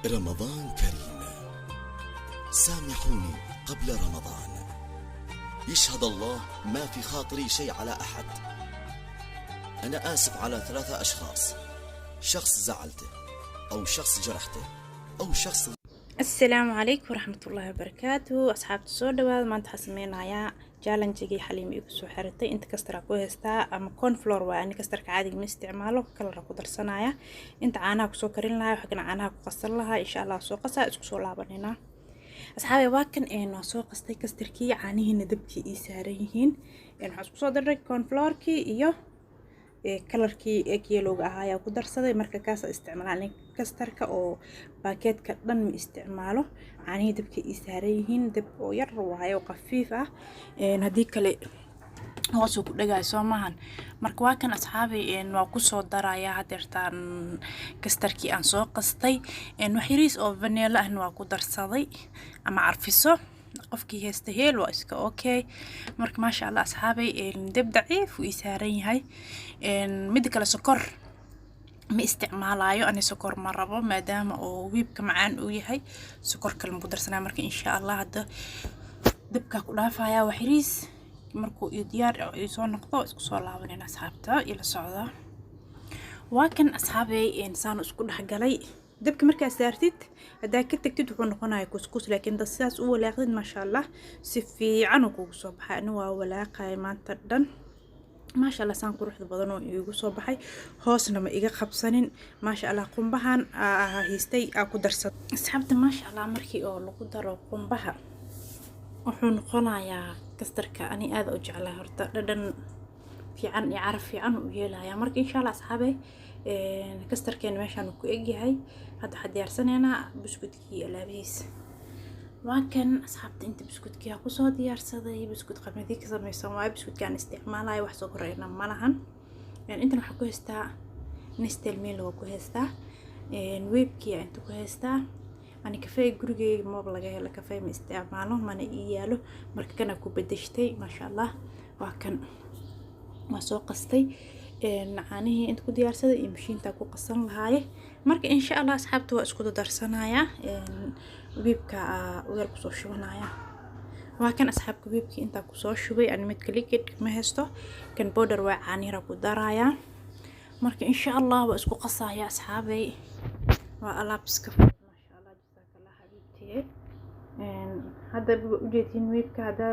رمضان كريم. سامحوني قبل رمضان. يشهد الله ما في خاطري شيء على أحد. أنا آسف على 3 أشخاص: شخص زعلته، أو شخص جرحته، أو شخص. السلام عليكم ورحمة الله وبركاته. أصحاب السوداء ما انت حسمينايا جالنجي حليم igu soo xiratay inta kastar ku heystaa ama cornflour waa ani kastarka caadiga ma isticmaalo kala ku darsanaya inta caanaha ku soo karin lahaa waxaan caanaha ku qasan lahaa insha Allah soo qasaa isku soo laabanina asxaabi waa kan noo soo qastay kastarkii caanihiina dabkii ii saaran yihiin waxaan isku soo daray cornflourkii iyo kalarkii yellow ahaa ku darsaday marka kaas isticmaalay kastarka oo baakeedka dhan ma isticmaalo caanihi dabka ii saaran yihiin dab oo yar waayo qafiif ah hadii kale hoos ku dhagay Soomahan marka waa kan asxaabi waa ku soo daraya hadeertaan kastarkii aan soo qastay wax yariis oo vanilla ah waa ku darsaday ama carfiso qofkii heesta heel waa iska okay marka ma sha Allah asxaabi dab daciif uu saaran yahay mid kale sokor ma isticmaalayo ani sokor ma rabo maadaama oo wiibka macaan uu yahay sokor kale ma ku darsanaa marka insha Allah hada dabka ku dhaafaya wax yariis markuu diyaar ay soo noqdo isku soo laabanayna asxaabta ila socda waa kan asxaabay insaan isku dhaxgalay dabka marka saartid hadaa ka tagtid wuxuu noqonayaa kuskus laakiin dad sidaas u walaaqid ma sha Allah si fiican uu kugu soo baxay anu waa walaaqay maanta dhan ما شاء الله سان قروح بدنو igu soo baxay hoosna ma iga qabsanin ma sha Allah qumbahan haystay ku darsad asxaabta ma sha Allah markii oo lagu daro qumbaha wuxuu noqonayaa kastarka ani aad u jeclahay horta dhadhan fiican iyo caraf fiican u yeelaya marka insha Allah asxaabay kastarkeen meeshan ku egyahay hadda diyaarsanayna buskudkii alaabihiis wakan asxaabta inta buskudkii ku soo diyaarsaday buskud qamadi ka samaysan waa buskudkan isticmaalay wax soo korayna malahan inta waxa ku heystaa Nestle Milo ku heystaa weebkii inta ku heystaa ani kafee gurigeyga ma laga helo kafee ma isticmaalo mana iyaalo marka kana ku bedeshtay ma sha Allah waa kan ma soo qastay caanihi inta ku diyaarsaday mashiinta ku qasan lahaay marka insha Allah asxaabtu waa isku darsanaya wiibka weer ku soo shubanaya waa kan asxaabka wiibkii inta ku soo shubay ani mid liquid ma haysto kan powder waa caanira ku daraya marka insha Allah waa isku qasaya asxaabay waa alaabska ma sha Allah jazakallah habibti hada ujeedin wiibka hada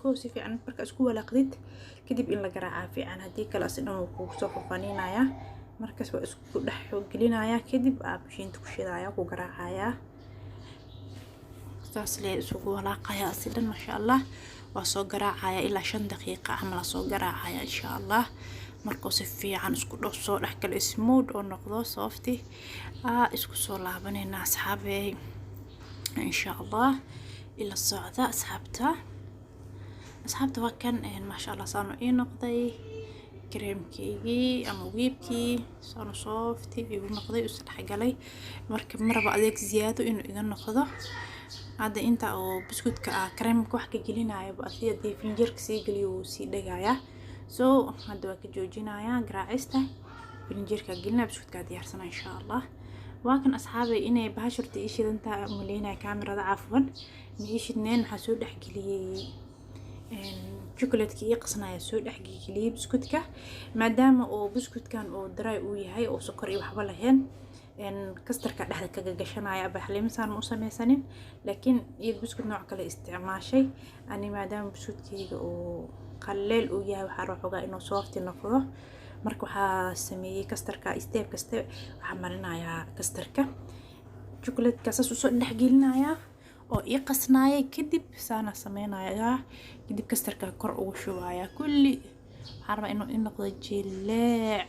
ko si fiican marka isku walaaqdid kadib in la garaaca fiican hadii kala sidoo ku soo qafaninaya markaas waa isku dhax gelinaya kadib mashiinta ku shidaya ku garaacaya taas lee isugu walaaqaya sidan ma sha Allah waa soo garaacaya ilaa 5 daqiiqo ama soo garaacaya insha Allah markuu si fiican isku soo dhaxgal smooth oo noqdo softy isku soo laabanayna asxaabay insha Allah ila socda asxaabta waa kan ma sha Allah saano ii noqday كريمكي أما ويبكي صار صوفتي يقول نقضي وسطح قلي مركب مرة بعدك زيادة إنه إذا نقضه هذا أنت أو بسكوت كريم كوحكي جلينا يا بأثير دي فنجر كسي جلي وسي دجايا هذا وقت جوجينا يا قراعسته فنجر كجلنا بسكوت قاعد يحسن إن شاء الله واكن أصحابي إني بهشر تيجي أنت ملينا كاميرا عفوا نعيش 2 حسود أحكي لي شوكولاتكي قصنايا سود حقي لي بسكوتكا مادام او بسكوتكان او دراي او yahay oo sokor iyo waxba lahayn kastarka dhaxda kaga gashanaya baxliimsan u sameeysanin laakiin iyad buskut nooc kale isticmaashay ani maadaama buskutkiga oo qaleel uu yahay waxa rooxoga inuu soft noqdo marka waxa sameeyay kastarka step kasta waxa marinaya kastarka شوكولاتكا saas soo dhax gelinaya oo ii qasnaayay kadib saana sameynaya kadib kastarka kor ugu shubaya kulli harba inuu noqdo jileec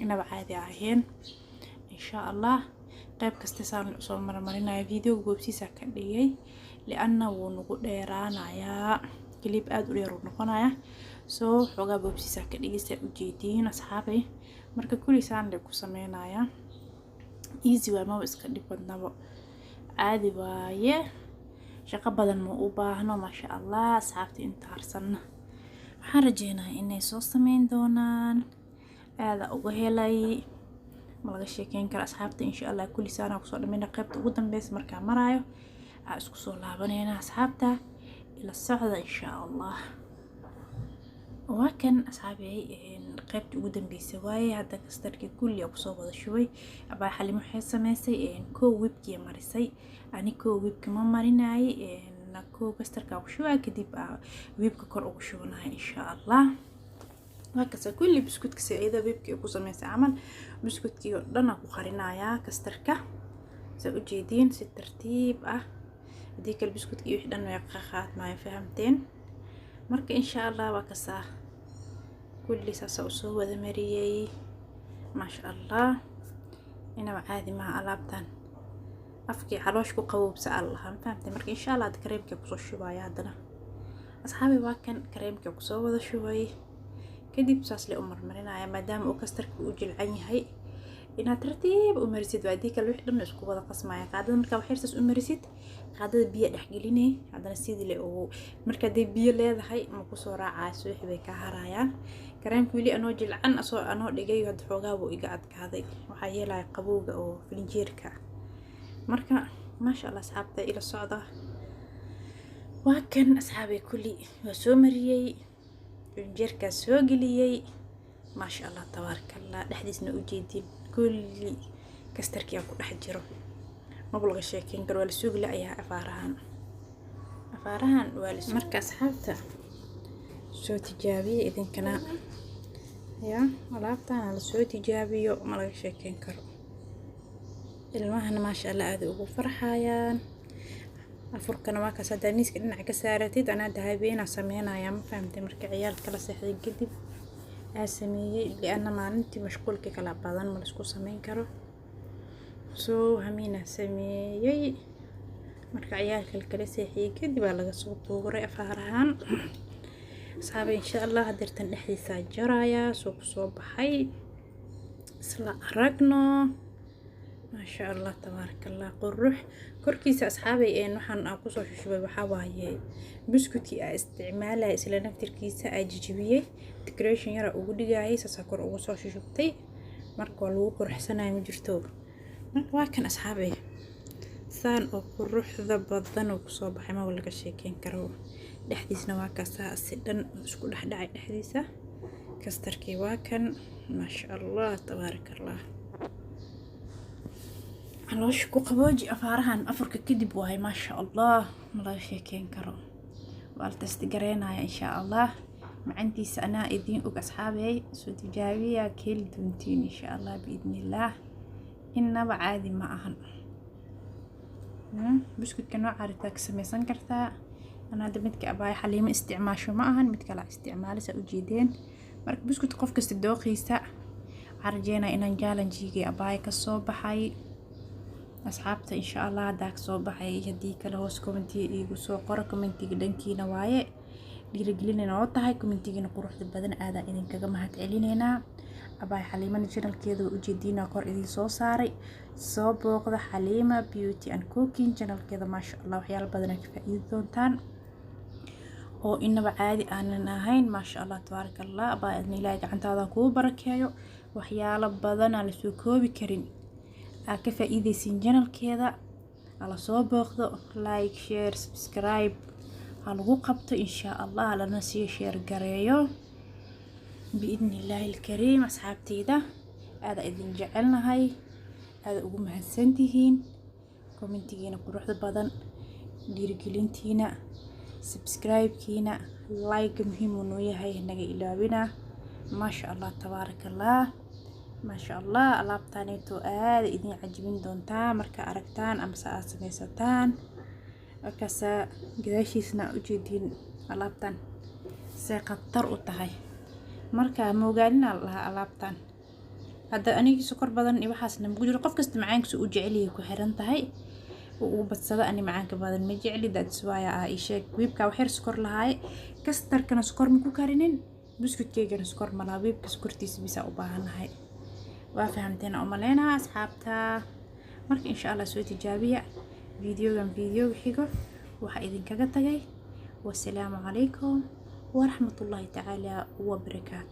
inaba caadi ahayn insha Allah qayb kasta saan soo marmarinaya video goobsiisa ka dhigay liana wuu nagu dheeraanaya clip aad u dheer noqonaya soo xoga goobsiisa ka dhigaysa u jeedin asxaabay marka kulli saan ku sameynaya easy waa ma iska dhibadnabo caadi waaye shaqo badan ma u baahno ma sha Allah asxaabtii inta harsanna waxaan rajeynayaa inay soo sameyn doonaan aad uga helay ma laga sheekeyn karo asxaabta. insha Allah kulli saana kusoo dhamayna qaybta ugu dambaysa markaa maraayo isku soo laabanayna asxaabta ila socda insha Allah. وكان أصحابي قيبت قدام بيسواي هذا كستركي كل يوم صوب شوي أبا حلي محسن ماسي كو ويبكي مارسي أنا كو ويبكي ما ماريناي نكو كستركا وشوي كدي بقى ويبكي كور وشونا إن شاء الله. وهكذا كل بسكوت كسي إذا ويبكي أبوزا ماسي عمل بسكوت كي لنا بخارينايا كستركا سأجيدين سترتيب ديك البسكوت كي وحدة إنه يقخات ما يفهمتين marka insha Allah waa kasaa kulli saasa soo wada mariyay ma sha Allah ina caadi ma alaabtan afki caloosh ku qabowbsa Allah fahamtay. marka insha Allah kareemka ku soo shubaya hadana asxaabi waa kan kareemka ku soo wada shubay kadib saas le umar marinaya maadaama uu kastarka u jilcan yahay ina tartiib u marisid waadi kale wix dhan isku wada qasmaya qaadada marka wax yarsaas u marisid qaadada biyo dhex gelinay hadana sidii le oo marka day biyo leedahay ma ku soo raacayso wixii bay ka harayaan. kareemku wili anoo jilcan asoo anoo dhigay wad xoogaa buu iga adkaaday waxa yeelay qabowga oo filinjeerka. marka ma sha Allah asxaabta ila socda waa kan asxaabi kulli waa soo mariyay filinjeerka soo geliyay ma sha Allah tabarakallah dhaxdiisna u jeedin kulli kastarkiya ku dhex jiro ma bulaga sheekeyn karo wala suug la ayaa afaarahan wala marka asxaabta soo tijaabiye idinkana ya alaabtan la soo tijaabiyo ma laga sheekeyn karo ilmahana ma sha Allah aad ugu farxayaan afurkana waa ka sadaniiska dhinaca ka saaratid ana dahabeena sameynaya ma fahamtay. marka ciyaalka la seexday kadib sameeyay liana maalintii mashquulka kala badan ma isku sameyn karo soo hamina sameeyay marka ciyaalka kala seexiyay kadib baa laga soo tuuray afaarahan asxaabi insha Allah hadirtan dhexdiisa jaraya soo baxay isla aragno ما شاء الله تبارك الله قروح كركيس أصحابي waxaan aan ku soo shushubay waxa waaye biskuuti isticmaalay isla naftirkiisa ajijibiyay decoration yara ugu dhigayay sasakor ugu soo shushubtay marka lagu qurxsanayo ma jirto. marka waa kan asxaabi saan oo quruxda badan oo ku soo baxay ma wala ka sheekeyn karo dhexdiisna waa ka si dhan isku dhaxdhacay dhexdiisa kastarkii waa kan ma sha Allah تبارك الله caloosh ku qabooji afaarahan afurka kadib waay ma sha Allah ma laga sheekeyn karo waa test gareynaya insha Allah macantiisa ana idin og asxaabay soo tijaabiya keel doontiin insha Allah biidnillah inaba caadi ma ahan. biskuutka nooca aragtaa ka samaysan kartaa ana midka abaay xaliimo isticmaasho ma ahan mid kala isticmaalisa u jeedeen. marka biskuut qof kasta dooqiisa arjeena inaan challenge-ga abaay ka soo baxay asxaabta insha Allah daak soo baxay hadii kale hoos commenti igu soo qoro commentiga dhankiina waaye dhiirigelinayna oo tahay commentigina quruxda badan aada idin kaga mahad celinayna abaay xaliimana channelkeeda u jeedina kor idin soo saaray soo booqda Xaliima Beauty and Cooking channelkeeda ma sha Allah waxyaalo badan ka faa'iido doontaan oo inaba caadi aanan ahayn ma sha Allah tabarakallah abaay Ilaahay gacantaada ku barakeeyo waxyaalo badan aan la soo koobi karin ka faa'iideysin channelkeeda ala soo booqdo like share subscribe lagu qabto insha Allah lana sii share gareeyo biidnillah alkareem. asxaabteyda aada idin jecelnahay aada ugu mahadsantihiin commentigiina quruxda badan dhiirigelintiina subscribe-kiina like muhiim u noo yahay naga ilaawina ma sha Allah tabarakallah ما شاء الله alaabtaan to aad idin cajibin doontaa marka aragtaan ama saad samaysataan markaasa gadaashiisna u jeedin alaabtaan say qatar u tahay marka moogaalina laha alaabtaan hadda anigi sokor badan iyo waxaasna ma jiro qof kasta macaankiisa u jecel yahay ku xiran tahay oo badsada ani macaanka badan ma jecli that's why ay sheeg wiibka wax yar sokor lahaay kastarkana sokor ma ku karinin biskuutkeygana sokor ma laha wiibka sokortiisa bisa u baahanahay waa fahamteen oo maleena asxaabta. marka insha Allah soo tijaabiya video xigo waxa idin kaga tagay wassalaamu calaykum wa rahmatullahi ta'ala wa barakaatuh.